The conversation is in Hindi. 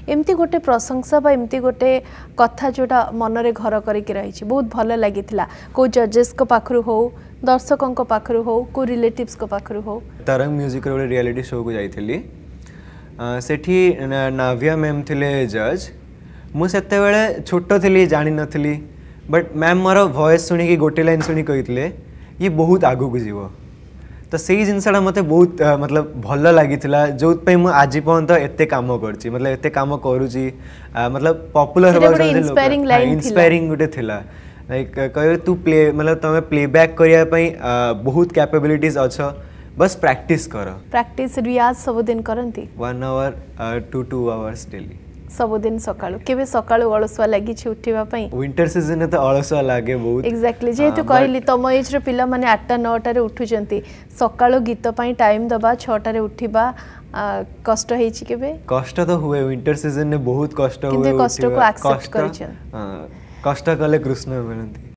एमती गोटे प्रशंसा बा एमती गोटे कथा जोटा मनरे घर करके रही बहुत भल लगी को जजेस को पाखरु हो दर्शकों को पाखरु हो को रिलेटिव्स को पाखरु हो तरंग म्यूजिक रो रियलिटी शो को जाइथिली सेठी नाविया मैम थिले जज मु सेते बेले छोटो थिली जानि नथिली बट मैम मोर वॉइस सुनी कि गोटे लाइन सुनी कहितले ये बहुत आगु को जीवो तो से जिनसा मत बहुत मतलब भल लगी जो मुझे आज पर्यंत एत कम कर मतलब एत कम करुँची मतलब पॉपुलर इंस्पायरिंग गोटे थिला लाइक कह तू प्ले मतलब तुम प्लेबैक करने बहुत कैपेबिलिटीज अच्छा बस प्रैक्टिस कर प्रैक्टिस रियाज सब दिन करती 1 hour to 2 hours डेली सबुदिन सकाळु केबे सकाळु अलसुआ लागि छि उठिबा पई विंटर सीजन ने तो अलसुआ लागे बहुत एक्जेक्टली जेतु कहली तम एज रे पिला माने 8टा 9टा रे उठुचंती सकाळु गीत पई टाइम दबा 6टा रे उठिबा कष्ट हेइ छि केबे कष्ट तो हुए विंटर सीजन ने बहुत कष्ट हुए किंतु कष्ट को एक्सेप्ट करिछ कष्ट कले कृष्ण मिलंती।